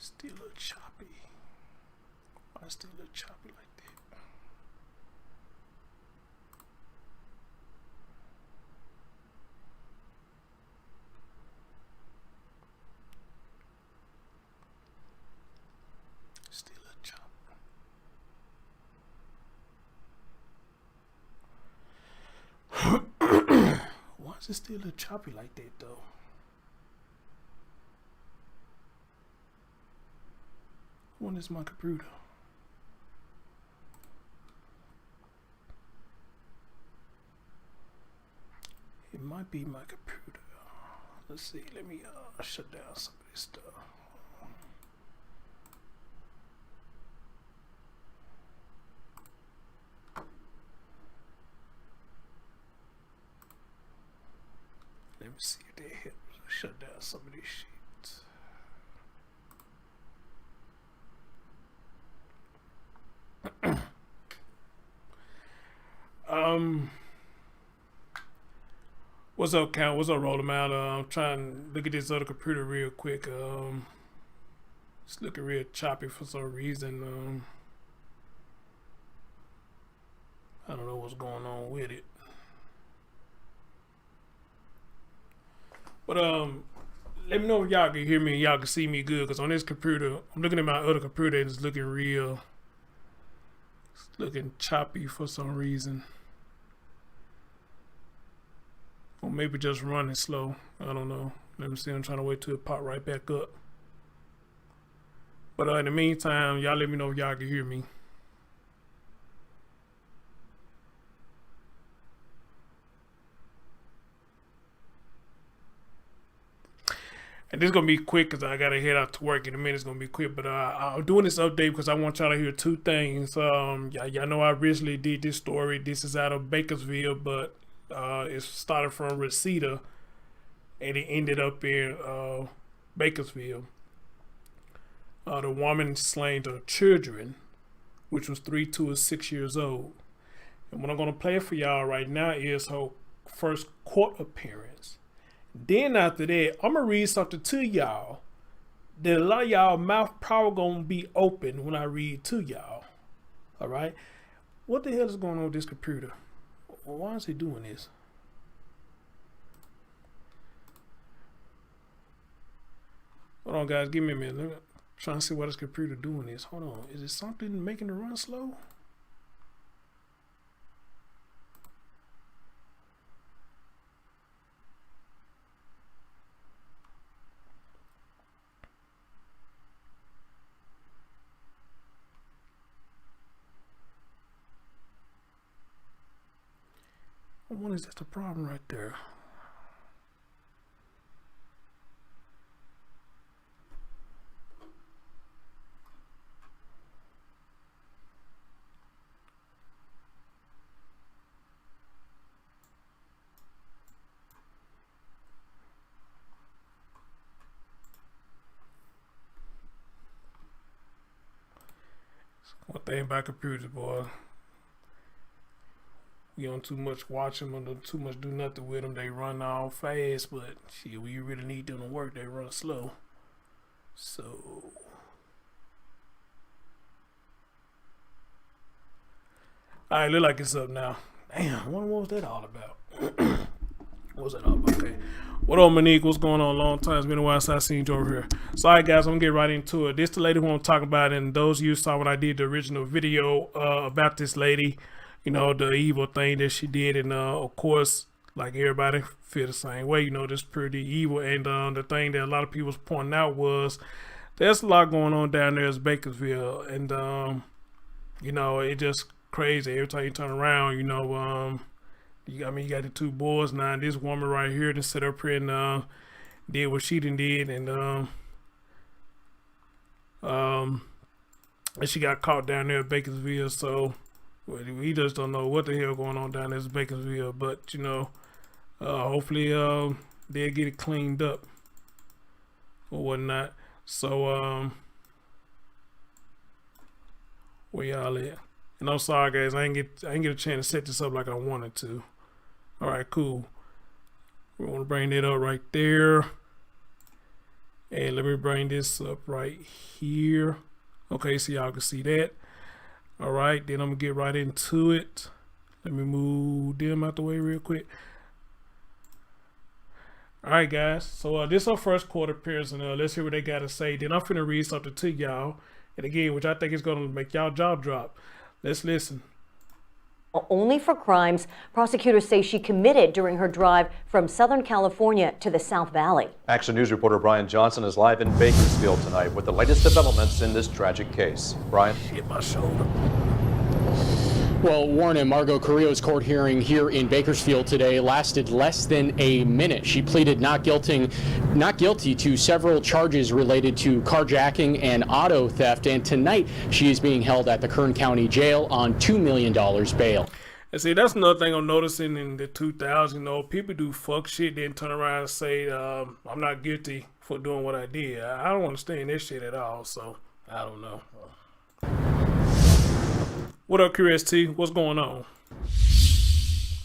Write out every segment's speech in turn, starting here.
Still a little choppy. Why still a little choppy like that? Still a choppy. Why is it still a choppy like that though? When is my computer? It might be my computer. Let's see. Let me shut down some of this stuff. Let me see if they help shut down some of these sheets. What's up, Count? What's up, Roll them out? I'm trying to look at this other computer real quick. It's looking real choppy for some reason. I don't know what's going on with it. But let me know if y'all can hear me and y'all can see me good, because on this computer, I'm looking at my other computer and it's looking real. It's looking choppy for some reason. Or maybe just running slow. I don't know. Let me see. I'm trying to wait till it pop right back up. But in the meantime, y'all let me know if y'all can hear me. And this is going to be quick because I got to head out to work in a minute. It's going to be quick. But I'm doing this update because I want y'all to hear two things. Y'all know I originally did this story. This is out of Bakersfield, but it started from Reseda and it ended up in Bakersfield. The woman slain her children, which was 3, 2, and 6 years old. And what I'm going to play for y'all right now is her first court appearance. Then after that, I'm going to read something to y'all that a lot of y'all mouth probably going to be open when I read to y'all. All right? What the hell is going on with this computer? Why is he doing this? Hold on, guys. Give me a minute. I'm trying to see what this computer doing is. Hold on. Is it something making it run slow? What is that the problem right there? One thing about computers, boy. You don't too much watch them or too much do nothing with them. They run all fast, but shit, when you really need them to work, they run slow. So, all right, look like it's up now. Damn, what was that all about? What was that all about? Okay. What up, Monique? What's going on? Long time. It's been a while since I seen you over here. So, all right, guys, I'm going to get right into it. This the lady who I'm talking about, and those of you saw when I did the original video about this lady, you know, the evil thing that she did. And, of course, like everybody feel the same way, you know, this pretty evil. And the thing that a lot of people was pointing out was there's a lot going on down there in Bakersfield. And, you know, it just crazy. Every time you turn around, you know, you got the two boys now. And this woman right here that sit up here and did what she did. And she got caught down there in Bakersfield. So we just don't know what the hell going on down there in Bakersfield. But, you know, hopefully they'll get it cleaned up or whatnot. So, where y'all at? And I'm sorry, guys. I ain't get a chance to set this up like I wanted to. All right, cool. We want to bring that up right there. And let me bring this up right here. Okay, so y'all can see that. All right, then I'm gonna get right into it. Let me move them out the way real quick. All right, guys. So this is our first quarter appearance, and let's hear what they got to say. Then I'm finna read something to y'all, and again, which I think is gonna make y'all jaw drop. Let's listen. Only for crimes prosecutors say she committed during her drive from Southern California to the South Valley. Action News reporter Brian Johnson is live in Bakersfield tonight with the latest developments in this tragic case. Brian? Hit my shoulder. Well, Warren and Margot Cariillo's court hearing here in Bakersfield today lasted less than a minute. She pleaded not guilty to several charges related to carjacking and auto theft, and tonight she is being held at the Kern County Jail on $2 million bail. And see, that's another thing I'm noticing in the 2000s. You know, people do fuck shit, then turn around and say, I'm not guilty for doing what I did. I don't understand this shit at all, so I don't know. What up, QST? What's going on?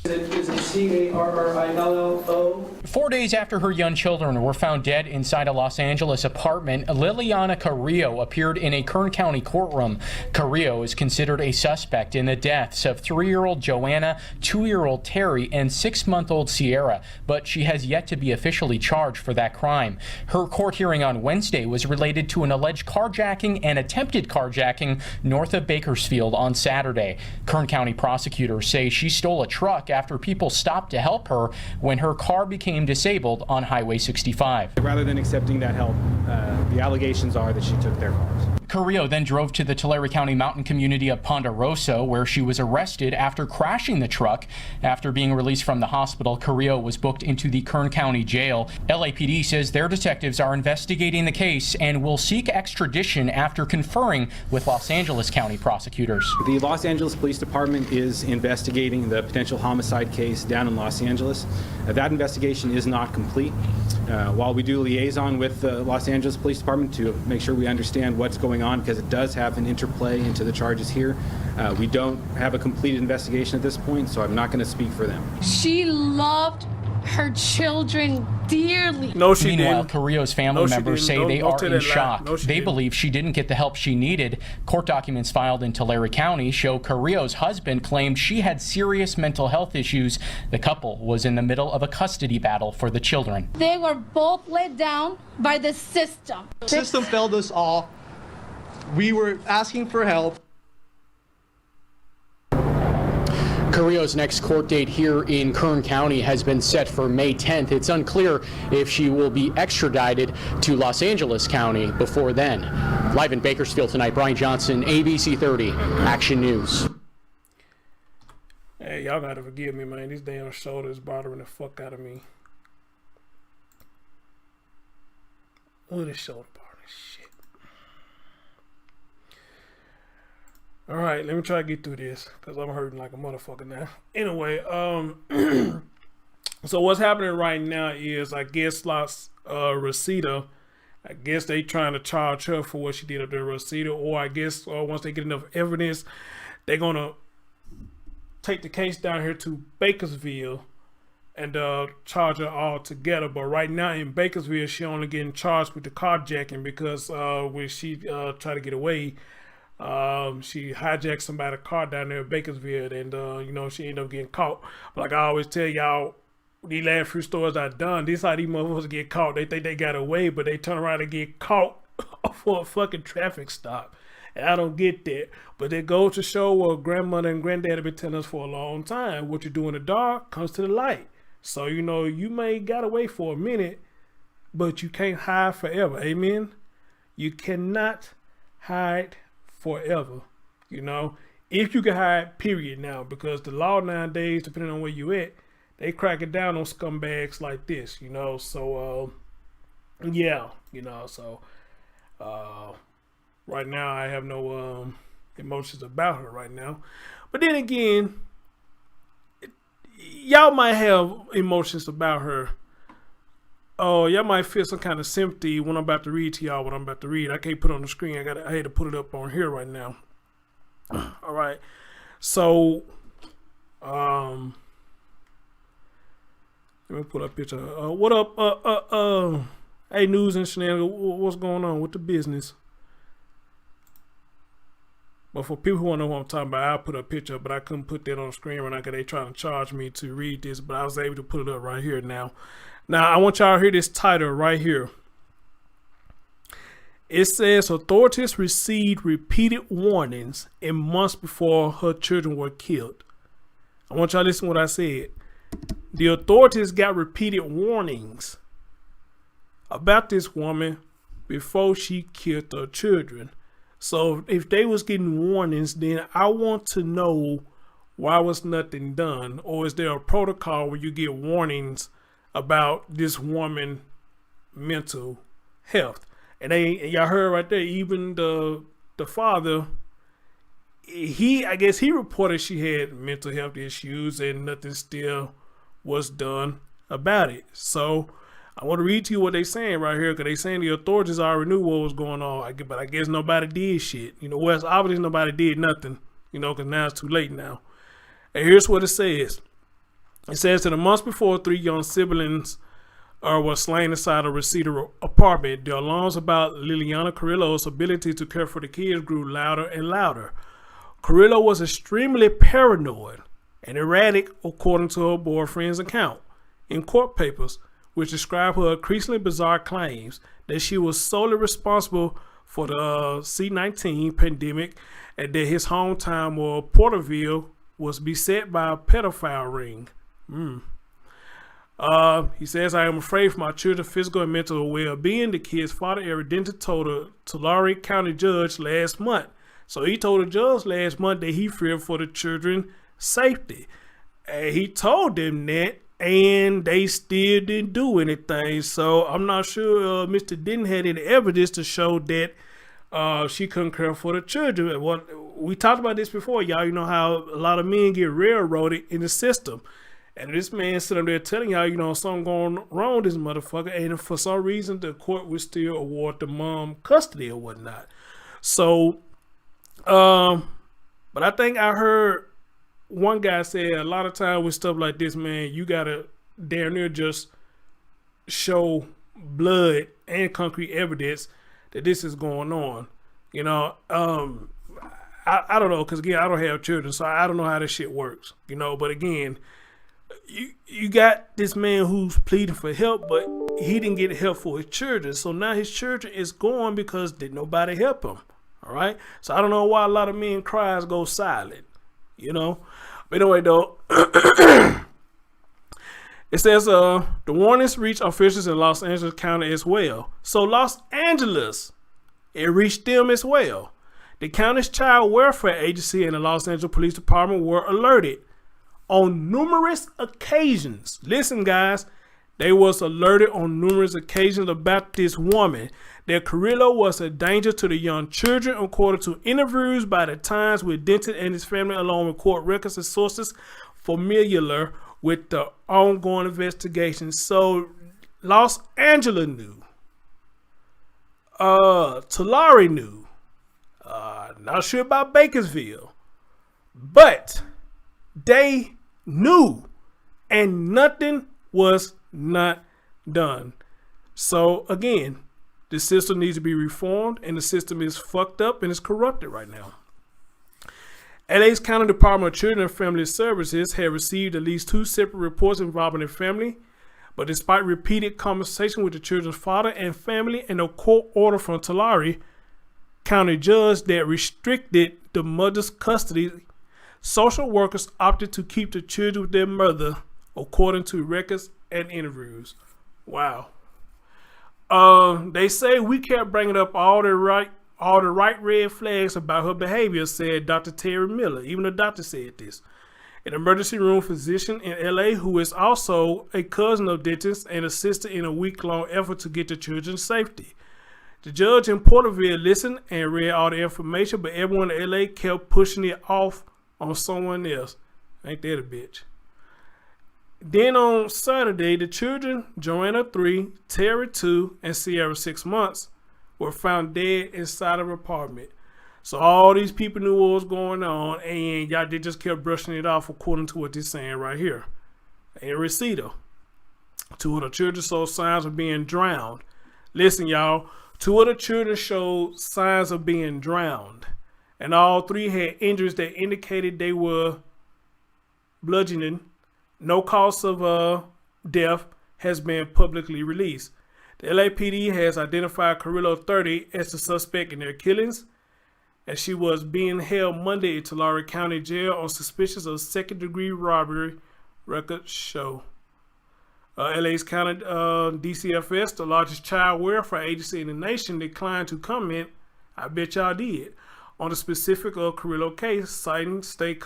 Is it Carrillo? 4 days after her young children were found dead inside a Los Angeles apartment, Liliana Carrillo appeared in a Kern County courtroom. Carrillo is considered a suspect in the deaths of 3-year-old Joanna, 2-year-old Terry, and 6-month-old Sierra, but she has yet to be officially charged for that crime. Her court hearing on Wednesday was related to an alleged carjacking and attempted carjacking north of Bakersfield on Saturday. Kern County prosecutors say she stole a truck after people stopped to help her when her car became disabled on Highway 65. Rather than accepting that help, the allegations are that she took their cars. Carrillo then drove to the Tulare County mountain community of Ponderosa, where she was arrested after crashing the truck. After being released from the hospital, Carrillo was booked into the Kern County Jail. LAPD says their detectives are investigating the case and will seek extradition after conferring with Los Angeles County prosecutors. The Los Angeles Police Department is investigating the potential homicide case down in Los Angeles. That investigation is not complete. While we do liaison with the Los Angeles Police Department to make sure we understand what's going on, because it does have an interplay into the charges here, we don't have a completed investigation at this point, so I'm not going to speak for them. She loved her children dearly. No, she Meanwhile, didn't. Carrillo's family members say they are in shock. They believe she didn't get the help she needed. Court documents filed in Tulare County show Carrillo's husband claimed she had serious mental health issues. The couple was in the middle of a custody battle for the children. They were both let down by the system. The system failed us all. We were asking for help. Carrillo's next court date here in Kern County has been set for May 10th. It's unclear if she will be extradited to Los Angeles County before then. Live in Bakersfield tonight, Brian Johnson, ABC 30, Action News. Hey, y'all gotta forgive me, man. This damn shoulder is bothering the fuck out of me. Oh, this shoulder bothering shit. All right, let me try to get through this because I'm hurting like a motherfucker now. Anyway, so what's happening right now is I guess Reseda, I guess they trying to charge her for what she did up there, Reseda, or I guess once they get enough evidence, they're gonna take the case down here to Bakersfield and charge her all together. But right now in Bakersfield, she only getting charged with the carjacking because when she tried to get away, she hijacked somebody's car down there in Bakersfield, and you know, she ended up getting caught. But like I always tell y'all, these last few stories I've done, this how these motherfuckers get caught. They think they got away, but they turn around and get caught for a fucking traffic stop. And I don't get that. But it goes to show what grandmother and granddad have been telling us for a long time. What you do in the dark comes to the light. So, you know, you may got away for a minute, but you can't hide forever. Amen? You cannot hide forever. You know, if you can hide, period, now, because the law nowadays, depending on where you at, they crack it down on scumbags like this, you know. So yeah, you know, so right now I have no emotions about her right now. But then again, y'all might have emotions about her. Oh, y'all might feel some kind of sympathy when I'm about to read to y'all what I'm about to read. I can't put it on the screen. I had to put it up on here right now. All right. So, let me pull up a picture. What up? Hey, news and shenanigans, what's going on with the business? But for people who want to know what I'm talking about, I'll put a picture up, but I couldn't put that on the screen right now because they trying to charge me to read this, but I was able to put it up right here now. Now, I want y'all to hear this title right here. It says, authorities received repeated warnings in months before her children were killed. I want y'all to listen to what I said. The authorities got repeated warnings about this woman before she killed her children. So if they was getting warnings, then I want to know why was nothing done? Or is there a protocol where you get warnings about this woman mental health? And y'all heard right there, even the father, I guess he reported she had mental health issues and nothing still was done about it. So I want to read to you what they saying right here, because they saying the authorities already knew what was going on, but I guess nobody did shit. Well, it's obvious nobody did nothing, because now it's too late now. And here's what it says. It says that a month before 3 young siblings were slain inside a Reseda apartment, the alarms about Liliana Carrillo's ability to care for the kids grew louder and louder. Cariiillo was extremely paranoid and erratic, according to her boyfriend's account in court papers, which described her increasingly bizarre claims that she was solely responsible for the C-19 pandemic and that his hometown of Porterville was beset by a pedophile ring. He says, I am afraid for my children's physical and mental well-being. The kid's father evidently told a Tulare County judge last month. So he told the judge last month that he feared for the children's safety. And he told them that, and they still didn't do anything. So I'm not sure Mr. didn't have any evidence to show that she couldn't care for the children. Well, we talked about this before, y'all. You know how a lot of men get railroaded in the system. And this man sitting there telling y'all, something going wrong with this motherfucker. And for some reason, the court would still award the mom custody or whatnot. So, but I think I heard one guy say a lot of times with stuff like this, man, you got to damn near just show blood and concrete evidence that this is going on. I don't know, because again, I don't have children, so I don't know how this shit works. But again, you got this man who's pleading for help, but he didn't get help for his children. So now his children is gone because did nobody help him. All right. So I don't know why a lot of men cries go silent, But anyway, though, it says the warnings reached officials in Los Angeles County as well. So Los Angeles, it reached them as well. The county's child welfare agency and the Los Angeles Police Department were alerted on numerous occasions. Listen, guys, they was alerted on numerous occasions about this woman, that Cariiillo was a danger to the young children, according to interviews by the Times with Denton and his family, along with court records and sources familiar with the ongoing investigation. So Los Angeles knew. Tulare knew. Not sure about Bakersfield. But they knew, and nothing was not done. So again, the system needs to be reformed, and the system is fucked up and it's corrupted right now. LA's County Department of Children and Family Services had received at least 2 separate reports involving the family, but despite repeated conversation with the children's father and family and a court order from Tulare County judge that restricted the mother's custody, social workers opted to keep the children with their mother, according to records and interviews. Wow. They say we kept bringing up all the right red flags about her behavior, said Dr. Terry Miller. Even the doctor said this. An emergency room physician in LA who is also a cousin of Denton's and assisted in a week-long effort to get the children's safety. The judge in Porterville listened and read all the information, but everyone in LA kept pushing it off on someone else. Ain't that a bitch? Then on Saturday, the children, Joanna 3, Terry 2, and Sierra 6 months, were found dead inside of an apartment. So all these people knew what was going on, and y'all they just kept brushing it off according to what they're saying right here. In Reseda, 2 of the children showed signs of being drowned. Listen, y'all. 2 of the children showed signs of being drowned, and all 3 had injuries that indicated they were bludgeoning. No cause of death has been publicly released. The LAPD has identified Cariiillo, 30, as the suspect in their killings, and she was being held Monday in Tulare County Jail on suspicions of second-degree robbery, records show. LA's County DCFS, the largest child welfare agency in the nation, declined to comment, I bet y'all did, on the specific Cariiillo case, citing state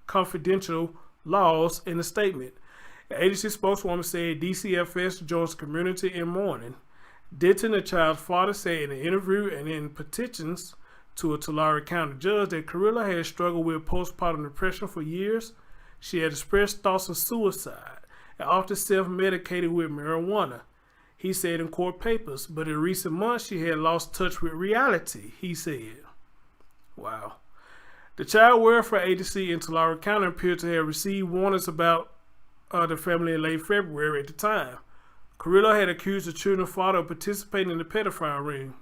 confidential laws in the statement. The agency spokeswoman said DCFS joins community in mourning. Denton, the child's father, said in an interview and in petitions to a Tulare County judge that Cariiillo had struggled with postpartum depression for years. She had expressed thoughts of suicide and often self-medicated with marijuana, he said in court papers. But in recent months, she had lost touch with reality, he said. Wow. The Child Welfare Agency in Tulare County appeared to have received warnings about the family in late February at the time. Cariiillo had accused the children's father of participating in the pedophile ring.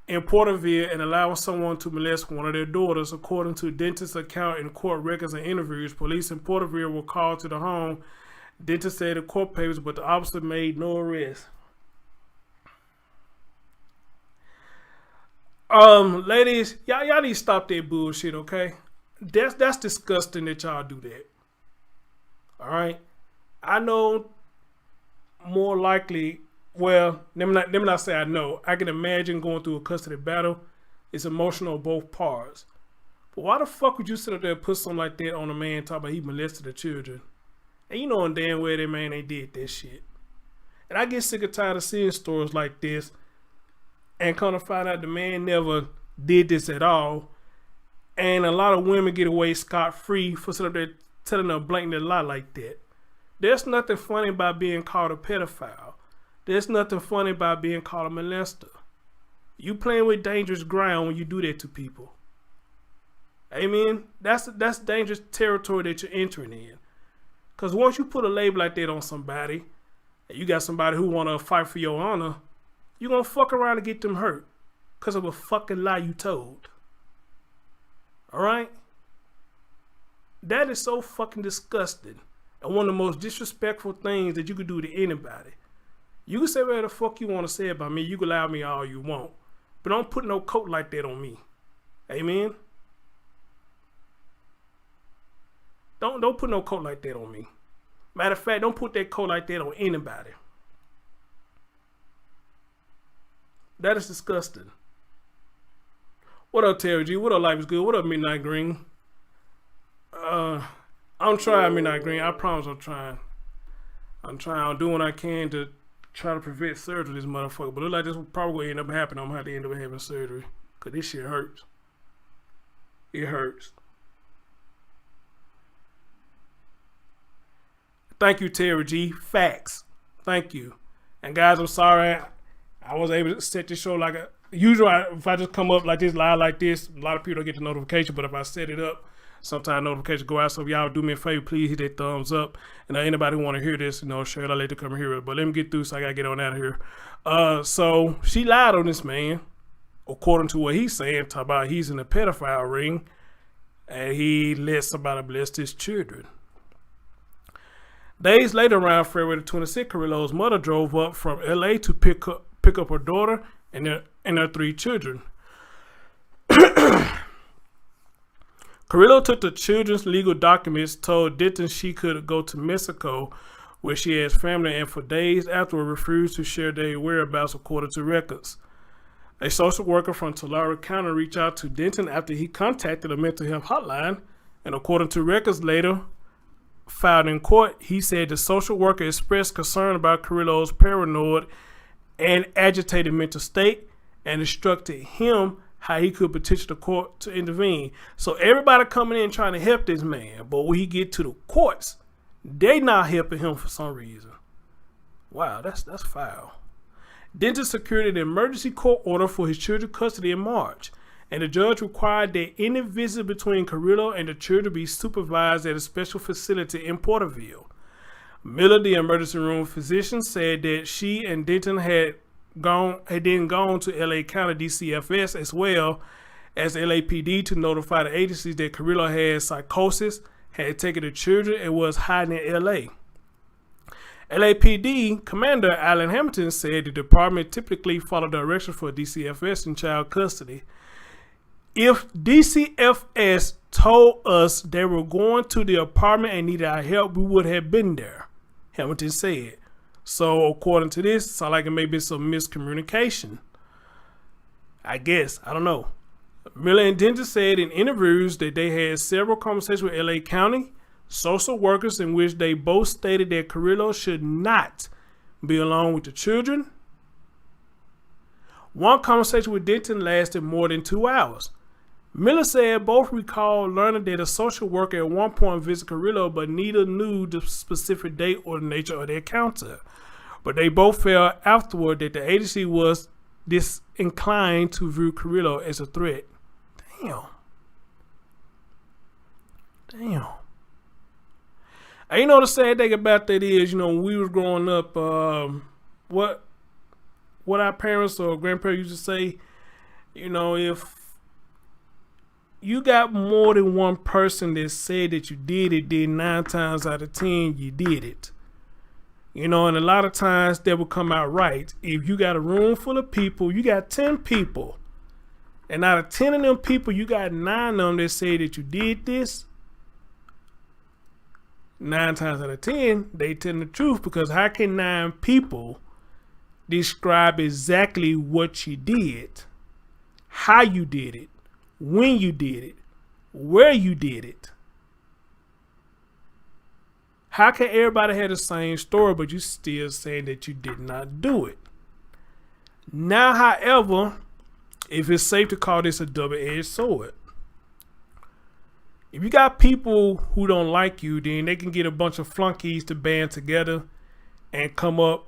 In Porterville and allowing someone to molest one of their daughters, according to Denton's account in court records and interviews. Police in Porterville were called to the home. Denton said in court papers, but the officer made no arrest. Ladies, y'all need to stop that bullshit, okay? That's disgusting that y'all do that. All right, I know more likely. Well, let me not say I know. I can imagine going through a custody battle. It's emotional on both parts. But why the fuck would you sit up there and put something like that on a man talking about he molested the children? And you know damn well that man ain't did that shit. And I get sick and tired of seeing stories like this and come to find out the man never did this at all. And a lot of women get away scot-free for sitting up there telling a blatant lie like that. There's nothing funny about being called a pedophile. There's nothing funny about being called a molester. You playing with dangerous ground when you do that to people. Amen? That's dangerous territory that you're entering in. Because once you put a label like that on somebody, and you got somebody who want to fight for your honor, you're going to fuck around and get them hurt because of a fucking lie you told. Alright? That is so fucking disgusting. And one of the most disrespectful things that you could do to anybody. You can say whatever the fuck you want to say about me. You can lie me all you want. But don't put no coat like that on me. Amen? Don't put no coat like that on me. Matter of fact, don't put that coat like that on anybody. That is disgusting. What up, Terry G? What up, Life is Good? What up, Midnight Green? I'm trying, Midnight Green. I promise I'm trying. I'm doing what I can to try to prevent surgery this motherfucker. But it look like this will probably end up happening. I'm going to have to end up having surgery. Because this shit hurts. It hurts. Thank you, Terry G. Facts. Thank you. And guys, I'm sorry. I was able to set this show like a... Usually, if I just come up like this, live like this, a lot of people don't get the notification. But if I set it up, sometimes notifications go out. So if y'all do me a favor, please hit that thumbs up. And anybody who want to hear this, share it. I'll let you come and hear it. But let me get through, so I got to get on out of here. So she lied on this man, according to what he's saying, talk about he's in a pedophile ring, and he let somebody molest his children. Days later, around February 26th, Cariiillo's mother drove up from LA to pick up her daughter and her 3 children. Cariiillo took the children's legal documents, told Denton she could go to Mexico, where she has family, and for days afterward refused to share their whereabouts, according to records. A social worker from Tulare County reached out to Denton after he contacted a mental health hotline, and according to records later filed in court, he said the social worker expressed concern about Cariiillo's paranoid and agitated mental state and instructed him how he could petition the court to intervene. So everybody coming in trying to help this man, but when he get to the courts, they not helping him for some reason. Wow, that's foul. Denton secured an emergency court order for his children's custody in March, and the judge required that any visit between Cariiillo and the children be supervised at a special facility in Porterville. Miller, the emergency room physician, said that she and Denton had then gone to LA County DCFS as well as LAPD to notify the agencies that Cariiillo had psychosis, had taken the children, and was hiding in LA. LAPD Commander Alan Hamilton said the department typically followed directions for DCFS in child custody. If DCFS told us they were going to the apartment and needed our help, we would have been there, Hamilton said. So according to this, it sounds like it may be some miscommunication. I guess. I don't know. Miller and Denton said in interviews that they had several conversations with LA County social workers in which they both stated that Cariiillo should not be alone with the children. One conversation with Denton lasted more than 2 hours. Miller said both recalled learning that a social worker at one point visited Cariiillo, but neither knew the specific date or the nature of their encounter. But they both felt afterward that the agency was disinclined to view Cariiillo as a threat. Damn. And you know the sad thing about that is, when we was growing up, what our parents or grandparents used to say, if you got more than one person that said that you did it, then 9 times out of 10 you did it. And a lot of times that would come out right. If you got a room full of people, you got 10 people, and out of 10 of them people, you got 9 of them that say that you did this. 9 times out of 10, they tell the truth, because how can 9 people describe exactly what you did, how you did it, when you did it, where you did it? How can everybody have the same story, but you still saying that you did not do it? Now, however, if it's safe to call this a double-edged sword, if you got people who don't like you, then they can get a bunch of flunkies to band together and come up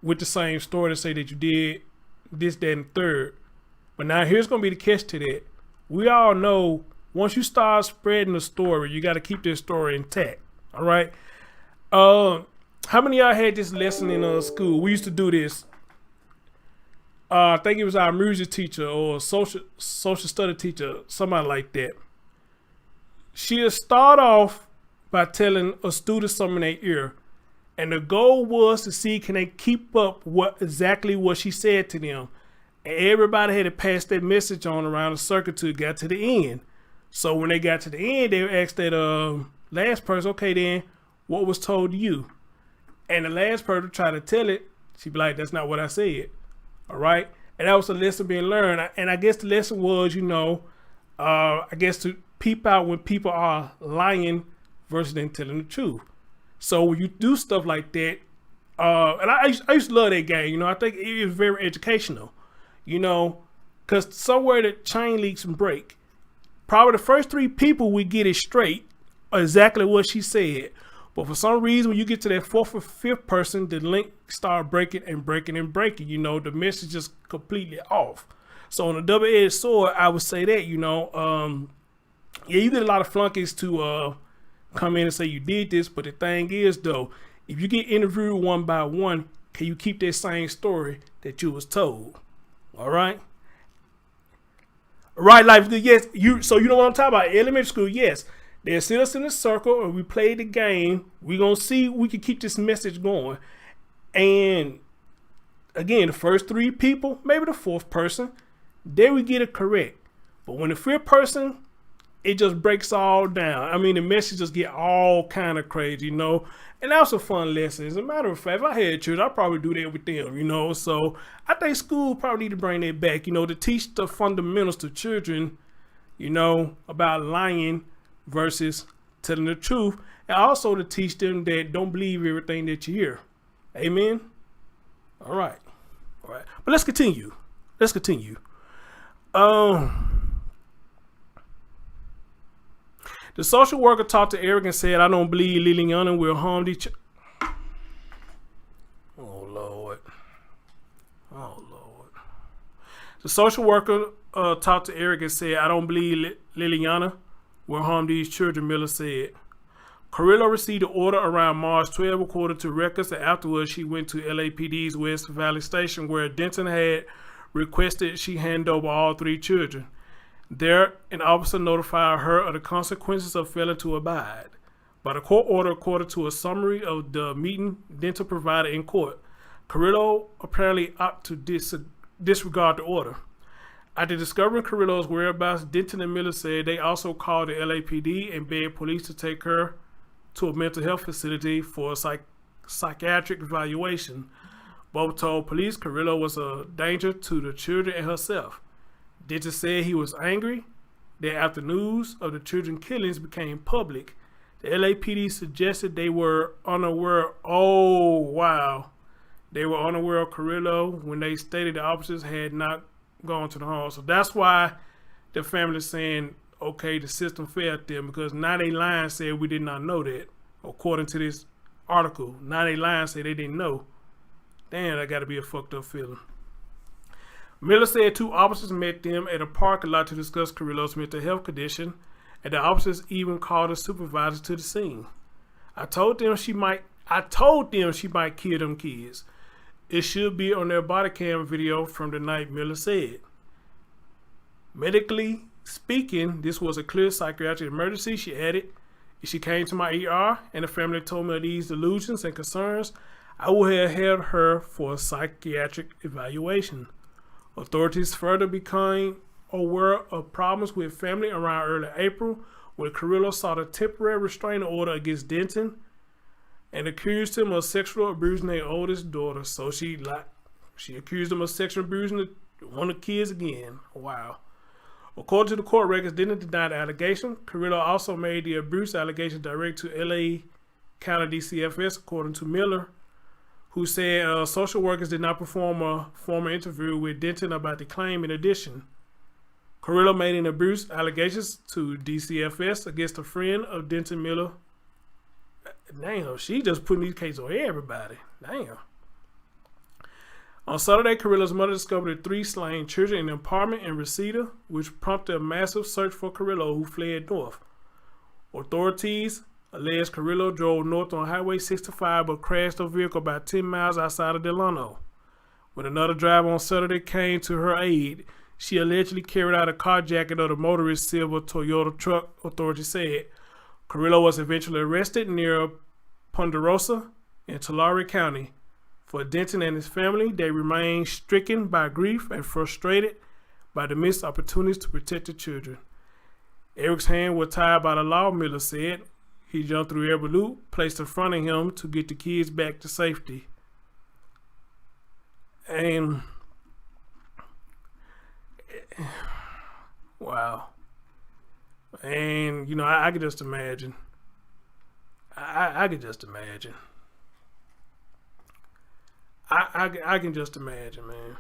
with the same story to say that you did this, that, and third. But now here's going to be the catch to that. We all know once you start spreading a story, you got to keep this story intact. All right. How many of y'all had this lesson in school? We used to do this. I think it was our music teacher or social study teacher, somebody like that. She'll start off by telling a student something in their ear, and the goal was to see can they keep up exactly what she said to them. And everybody had to pass that message on around the circuit till it got to the end. So when they got to the end, they asked that last person, okay then, what was told to you? And the last person tried to tell it, she'd be like, that's not what I said. All right. And that was a lesson being learned. And I guess the lesson was, I guess to peep out when people are lying versus them telling the truth. So when you do stuff like that, and I used to love that game, I think it was very educational, because somewhere the chain leaks and break. Probably the first 3 people we get it straight, exactly what she said. But for some reason, when you get to that 4th or 5th person, the link start breaking and breaking and breaking. The message is completely off. So on a double-edged sword, I would say that, you get a lot of flunkies to come in and say you did this. But the thing is, though, if you get interviewed one by one, can you keep that same story that you was told? All right. Right, life. Yes, so you know what I'm talking about. Elementary school, yes. They'll sit us in a circle and we play the game. We're going to see we can keep this message going. And again, the first 3 people, maybe the 4th person, then we get it correct. But when the 5th person, it just breaks all down. I mean, the message just get all kind of crazy, And that was a fun lesson. As a matter of fact, if I had children, I'd probably do that with them, So I think school probably need to bring that back, to teach the fundamentals to children, about lying versus telling the truth, and also to teach them that don't believe everything that you hear. Amen. All right. But let's continue. The social worker talked to Eric and said, I don't believe Liliana will harm each. Oh Lord. The social worker talked to Eric and said, I don't believe Liliana will harm these children, Miller said. Cariiillo received an order around March 12, according to records, and afterwards she went to LAPD's West Valley Station, where Denton had requested she hand over all 3 children. There, an officer notified her of the consequences of failing to abide. By the court order, according to a summary of the meeting Denton provided in court, Cariiillo apparently opted to disregard the order. After discovering Cariiillo's whereabouts, Denton and Miller said they also called the LAPD and begged police to take her to a mental health facility for a psychiatric evaluation. Both told police Cariiillo was a danger to the children and herself. Denton said he was angry that after news of the children killings became public, the LAPD suggested they were unaware. Oh, wow. They were unaware of Cariiillo when they stated the officers had not gone to the home. So that's why the family is saying, okay, the system failed them, because now they lying said we did not know that. According to this article, now they lying say they didn't know. Damn, that got to be a fucked up feeling. Miller said 2 officers met them at a parking lot to discuss Cariiillo's mental health condition, and the officers even called a supervisor to the scene. I told them she might kill them kids. It should be on their body cam video from the night, Miller said. Medically speaking, this was a clear psychiatric emergency, she added. If she came to my ER and the family told me of these delusions and concerns, I would have held her for a psychiatric evaluation. Authorities further became aware of problems with family around early April, when Cariiillo sought a temporary restraining order against Denton and accused him of sexual abusing their oldest daughter. So she accused him of sexual abusing one of the kids again. Wow. According to the court records, Denton denied the allegation. Cariiillo also made the abuse allegation direct to LA County DCFS, according to Miller, who said social workers did not perform a formal interview with Denton about the claim. In addition, Cariiillo made an abuse allegations to DCFS against a friend of Denton Miller. Damn, she just putting these cases on everybody. Damn. On Saturday, Cariiillo's mother discovered 3 slain children in an apartment in Reseda, which prompted a massive search for Cariiillo, who fled north. Authorities alleged Cariiillo drove north on Highway 65 but crashed her vehicle about 10 miles outside of Delano. When another driver on Saturday came to her aid, she allegedly carried out a carjacking of the motorist's silver Toyota truck, authorities said. Cariiillo was eventually arrested near Ponderosa in Tulare County. For Denton and his family, they remain stricken by grief and frustrated by the missed opportunities to protect the children. Eric's hands were tied by the law, Miller said. He jumped through every loop placed in front of him to get the kids back to safety. And wow. And, you know, I could just imagine. I could just imagine. I can just imagine, man.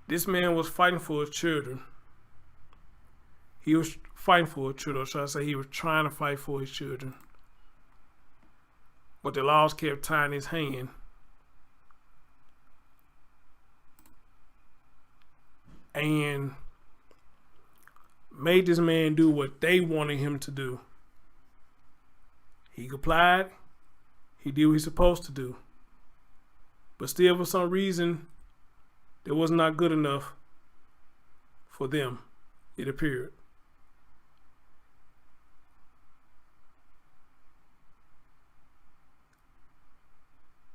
This man was fighting for his children. He was fighting for his children, or should I say he was trying to fight for his children. But the laws kept tying his hand. And made this man do what they wanted him to do. He complied. He did what he's supposed to do. But still, for some reason, it was not good enough for them, it appeared.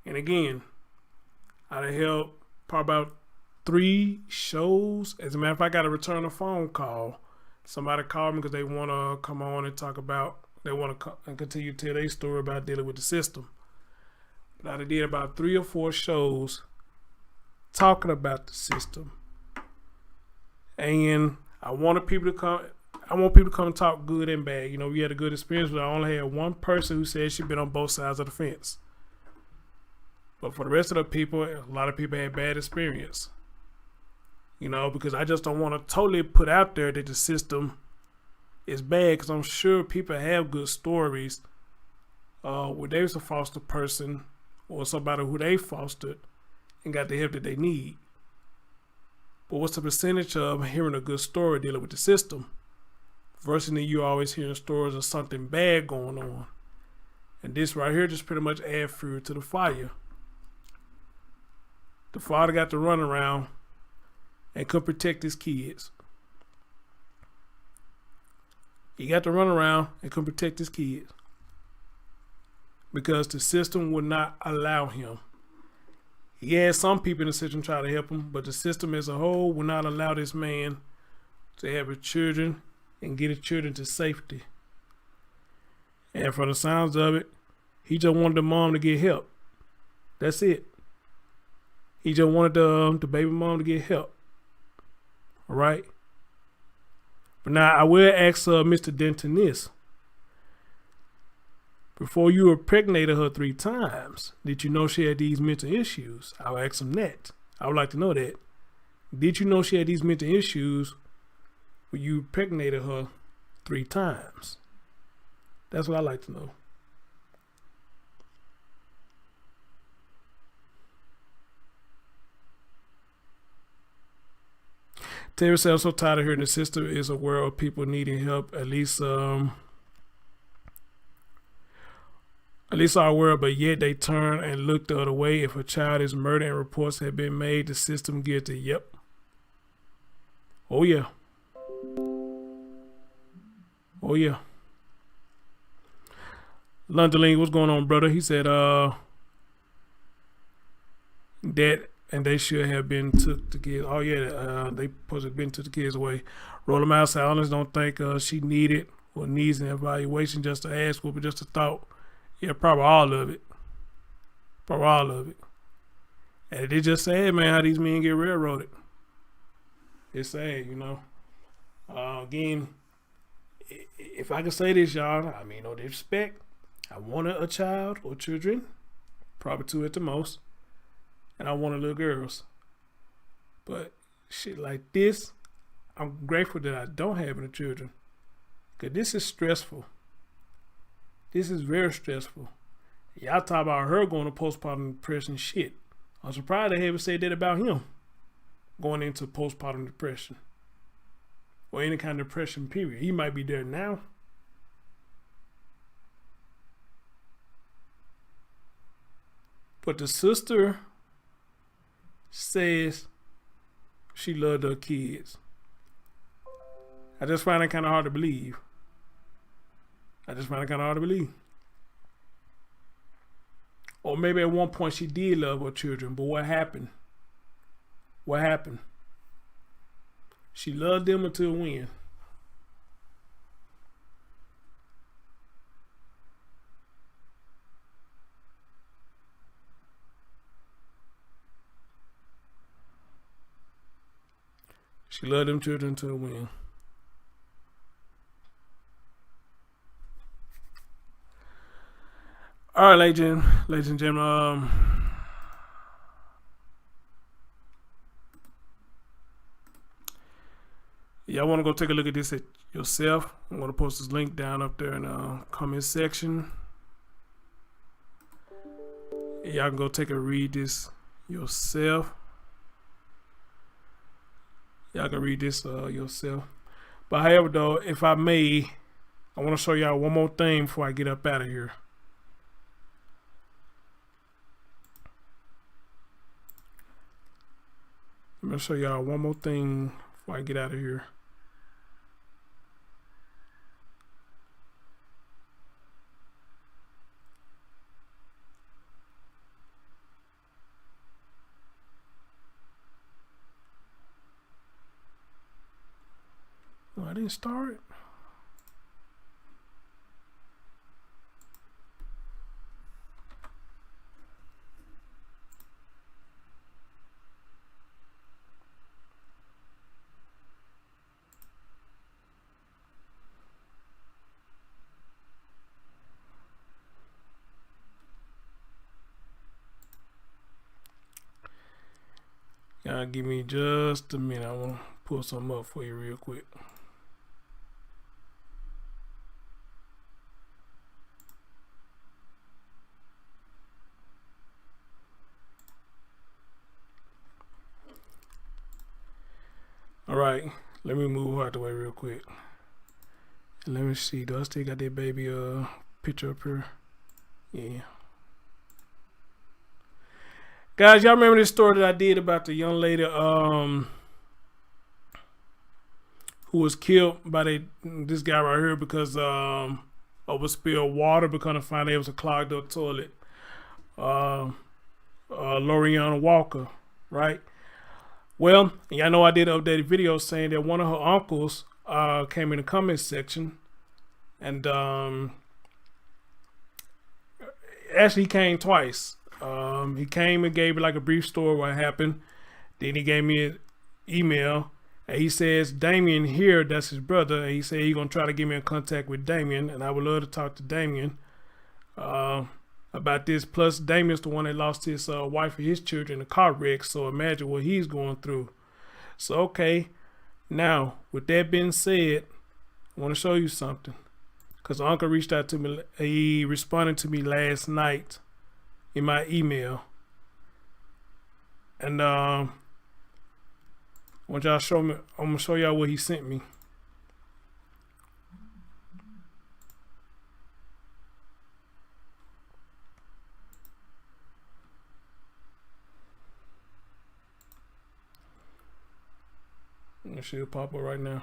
And again, I done held probably about 3 shows. As a matter of fact, I got to return a phone call. Somebody called me because they want to come on and talk about, they want to continue to tell their story about dealing with the system. But I did about 3 or 4 shows talking about the system. And I wanted people to come. I want people to come and talk good and bad. You know, we had a good experience, but I only had one person who said she'd been on both sides of the fence. But for the rest of the people, a lot of people had bad experience. You know, because I just don't want to totally put out there that the system it's bad because I'm sure people have good stories where they was a foster person or somebody who they fostered and got the help that they need. But what's the percentage of hearing a good story dealing with the system versus you always hearing stories of something bad going on? And this right here just pretty much add fuel to the fire. The father got to run around and could protect his kids. He got to run around and could protect his kids because the system would not allow him. He had some people in the system try to help him, but the system as a whole would not allow this man to have his children and get his children to safety. And from the sounds of it, he just wanted the mom to get help. That's it. He just wanted the baby mom to get help. All right. But now I will ask Mr. Denton this. Before you impregnated her 3 times, did you know she had these mental issues? I'll ask him that. I would like to know that. Did you know she had these mental issues when you impregnated her 3 times? That's what I like to know. Terry said, I'm so tired of hearing the system is aware of people needing help. At least are aware, but yet they turn and look the other way. If a child is murdered and reports have been made, the system gets it. Yep. Oh yeah. Oh yeah. London, what's going on, brother? He said, that and they should have been took the kids. Oh yeah, they supposed to have been took the kids away. Roll them out. I honestly don't think she needed or needs an evaluation. Just to ask, but just a thought. Yeah, probably all of it. Probably all of it. And it just sad, man, how these men get railroaded. It's sad, you know. Again, if I can say this, y'all, I mean, no disrespect. I wanted a child or children, probably 2 at the most, and I wanted little girls. But shit like this, I'm grateful that I don't have any children, because this is stressful. This is very stressful. Y'all talk about her going to postpartum depression. Shit, I'm surprised they haven't said that about him going into postpartum depression or any kind of depression, period. He might be there now. But the sister says she loved her kids. I just find it kind of hard to believe. Or maybe at one point she did love her children, but what happened? What happened? She loved them until when? She loved them children until when? All right, ladies and gentlemen. Y'all want to go take a look at this at yourself? I'm going to post this link down up there in the comment section. Y'all can go take a read this yourself. Y'all can read this yourself. But however, though, if I may, I want to show y'all one more thing before I get up out of here. I'm going to show y'all one more thing before I get out of here. Oh, I didn't start it. Y'all give me just a minute. I want to pull something up for you real quick. right, let me move out the way real quick. Let me see. Do I still got that baby picture up here? Yeah. Guys, y'all remember this story that I did about the young lady who was killed by this guy right here because over spilled water because of find it was a clogged up toilet. Liliana Walker, right? Well, y'all know I did an updated video saying that one of her uncles came in the comment section and actually he came twice. He came and gave me like a brief story what happened. Then he gave me an email and he says Damien here, that's his brother, and he said he's gonna try to get me in contact with Damien, and I would love to talk to Damien about this. Plus Damien's the one that lost his wife and his children in a car wreck, so imagine what he's going through. So okay, now with that being said, I want to show you something because uncle reached out to me. He responded to me last night in my email, and I want y'all to show me. I'm gonna show y'all what he sent me. It should pop up right now.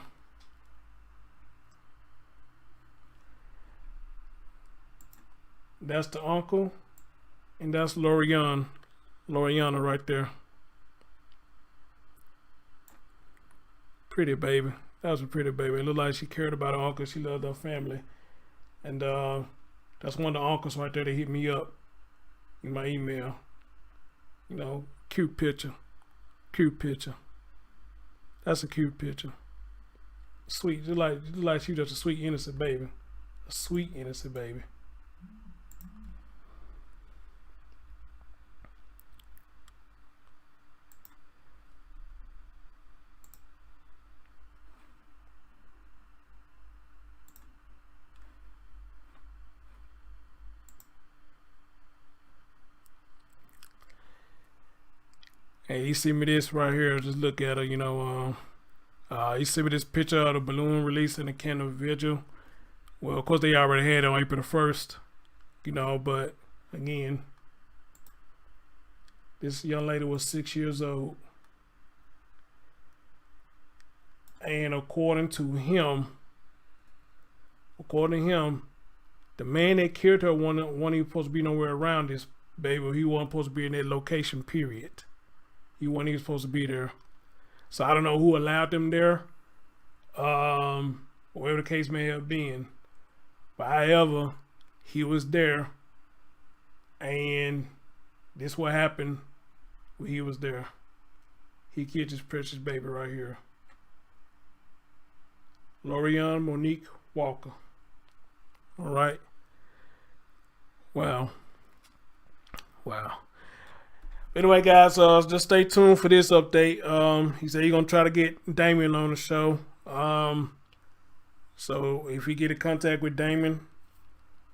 That's the uncle, and that's Liliana right there. Pretty baby. That was a pretty baby. It looked like she cared about her uncle. She loved her family. And that's one of the uncles right there that hit me up in my email. You know, cute picture. Cute picture. That's a cute picture. Sweet. Just like she was just a sweet, innocent baby. A sweet, innocent baby. Hey, you see me this right here, just look at her, you know, you see me this picture of the balloon release in the candle vigil. Well, of course they already had it on April the 1st, you know, but again, this young lady was 6 years old. And according to him, the man that killed her wasn't even supposed to be nowhere around this baby. He wasn't supposed to be in that location, period. He wasn't even supposed to be there. So I don't know who allowed them there. Whatever the case may have been. But however, he was there. And this what happened when he was there. He killed his precious baby right here. Liliana Monique Walker. All right. Wow. Wow. Anyway, guys, just stay tuned for this update. He said he's gonna try to get Damien on the show. So if we get in contact with Damien,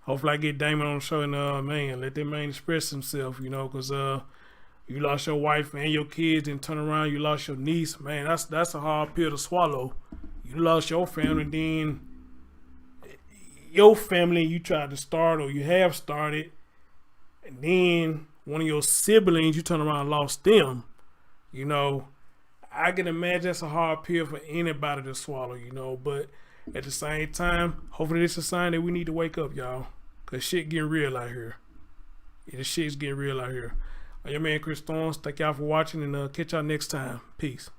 hopefully I get Damien on the show and man, let that man express himself, you know, because you lost your wife and your kids and turn around, you lost your niece. Man, that's a hard pill to swallow. You lost your family, then your family you tried to start or you have started, and then one of your siblings, you turn around and lost them. You know, I can imagine that's a hard pill for anybody to swallow, you know, but at the same time, hopefully this is a sign that we need to wake up, y'all, because shit getting real out here. Yeah, this shit's getting real out here. I'm your man, Chris Storms. Thank y'all for watching, and catch y'all next time. Peace.